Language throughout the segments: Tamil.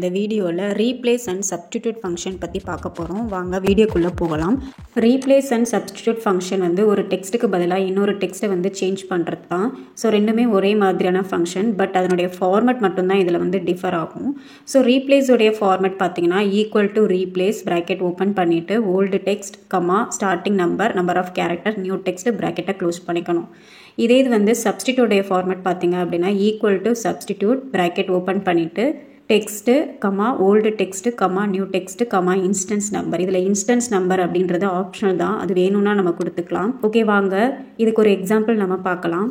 இந்த வீடியோவில் ரீப்ளேஸ் அண்ட் சப்ஸ்டிடியூட் ஃபங்க்ஷன் பற்றி பார்க்க போகிறோம். வாங்க வீடியோக்குள்ளே போகலாம். ரீப்ளேஸ் அண்ட் சப்ஸ்டிடியூட் ஃபங்க்ஷன் வந்து ஒரு டெக்ஸ்ட்டுக்கு பதிலாக இன்னொரு டெக்ஸ்ட்டை வந்து சேஞ்ச் பண்ணுறது தான். ஸோ ரெண்டுமே ஒரே மாதிரியான ஃபங்க்ஷன், பட் அதனுடைய ஃபார்மேட் மட்டும்தான் இதில் வந்து டிஃபர் ஆகும். ஸோ ரீப்ளேஸோடைய ஃபார்மேட் பார்த்தீங்கன்னா equal to replace bracket open பண்ணிவிட்டு old text comma starting number of character new text ப்ராக்கெட்டை க்ளோஸ் பண்ணிக்கணும். இதே இது வந்து சப்ஸ்டிடியூட்டோடைய ஃபார்மேட் பார்த்தீங்க அப்படின்னா equal to substitute bracket open பண்ணிவிட்டு text comma old text comma new text comma instance number. இதில் இன்ஸ்டன்ஸ் நம்பர் அப்படின்றது ஆப்ஷனல் தான், அது வேணும்னா நம்ம கொடுத்துக்கலாம். ஓகே, வாங்க இதுக்கு ஒரு எக்ஸாம்பிள் நம்ம பார்க்கலாம்.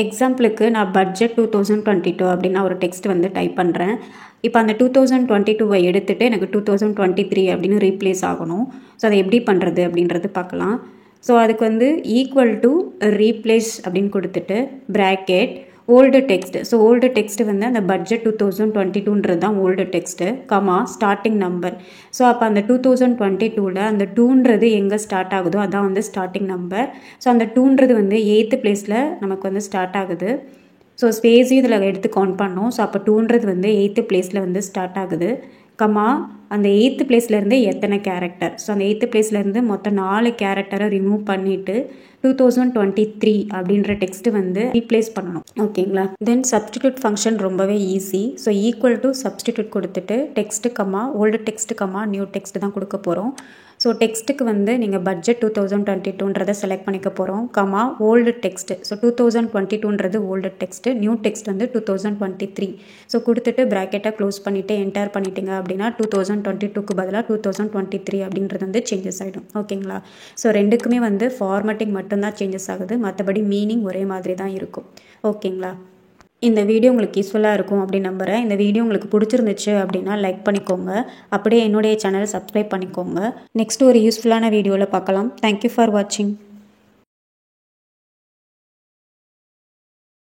எக்ஸாம்பிளுக்கு நான் பட்ஜெட் 2022 அப்படின்னா ஒரு டெக்ஸ்ட் வந்து டைப் பண்ணுறேன். இப்போ அந்த 2022 எடுத்துகிட்டு எனக்கு 2023 அப்படின்னு ரீப்ளேஸ் ஆகணும். ஸோ அதை எப்படி பண்ணுறது அப்படின்றது பார்க்கலாம். ஸோ அதுக்கு வந்து ஈக்குவல் டு ரீப்ளேஸ் அப்படின்னு கொடுத்துட்டு bracket old text. So old text வந்து அந்த பட்ஜெட் 2022ன்றது தான் old text comma starting number. So அப்போ அந்த 2022ல் அந்த 2ன்றது எங்கே ஸ்டார்ட் ஆகுதோ அதான் வந்து ஸ்டார்டிங் நம்பர். ஸோ அந்த 2ன்றது வந்து 8th பிளேஸில் நமக்கு வந்து ஸ்டார்ட் ஆகுது. ஸோ ஸ்பேஸையும் இதில் எடுத்து கவுண்ட் பண்ணோம். ஸோ அப்போ 2ன்றது வந்து 8th பிளேஸில் வந்து ஸ்டார்ட் ஆகுது கமா அந்த 8th பிளேஸ்லேருந்து எத்தனை கேரக்டர். ஸோ அந்த 8th பிளேஸ்லேருந்து மொத்தம் 4 கேரக்டரை ரிமூவ் பண்ணிவிட்டு 2023 அப்படின்ற டெக்ஸ்ட்டு வந்து ரீப்ளேஸ் பண்ணணும். ஓகேங்களா? தென் சப்ஸ்டிடியூட் ஃபங்க்ஷன் ரொம்பவே easy. So equal to substitute கொடுத்துட்டு text comma old text comma new text தான் கொடுக்க போகிறோம். ஸோ டெக்ஸ்ட்டுக்கு வந்து நீங்கள் பட்ஜெட் 2022ன்றதை செலக்ட் பண்ணிக்க போகிறோம் கமா ஓல்டு டெக்ஸ்ட்டு. ஸோ 2022ன்றது ஓல்டு டெக்ஸ்ட்டு, நியூ டெக்ஸ்ட் வந்து 2023. ஸோ கொடுத்துட்டு ப்ராக்கெட்டை க்ளோஸ் பண்ணிவிட்டு என்டர் பண்ணிட்டீங்க அப்படின்னா 2022க்கு பதிலாக 2023 அப்படின்றது வந்து சேஞ்சஸ் ஆகிடும். ஓகேங்களா? ஸோ ரெண்டுக்குமே வந்து ஃபார்மேட்டிங் மட்டும்தான் சேஞ்சஸ் ஆகுது, மற்றபடி மீனிங் ஒரே மாதிரி தான் இருக்கும். ஓகேங்களா? இந்த வீடியோ உங்களுக்கு யூஸ்ஃபுல்லாக இருக்கும் அப்படின்னு நம்புகிறேன். இந்த வீடியோ உங்களுக்கு பிடிச்சிருந்துச்சு அப்படின்னா லைக் பண்ணிக்கோங்க. அப்படியே என்னுடைய சேனலை சப்ஸ்கிரைப் பண்ணிக்கோங்க. நெக்ஸ்ட் ஒரு யூஸ்ஃபுல்லான வீடியோவில் பார்க்கலாம். தேங்க்யூ ஃபார் வாட்சிங்.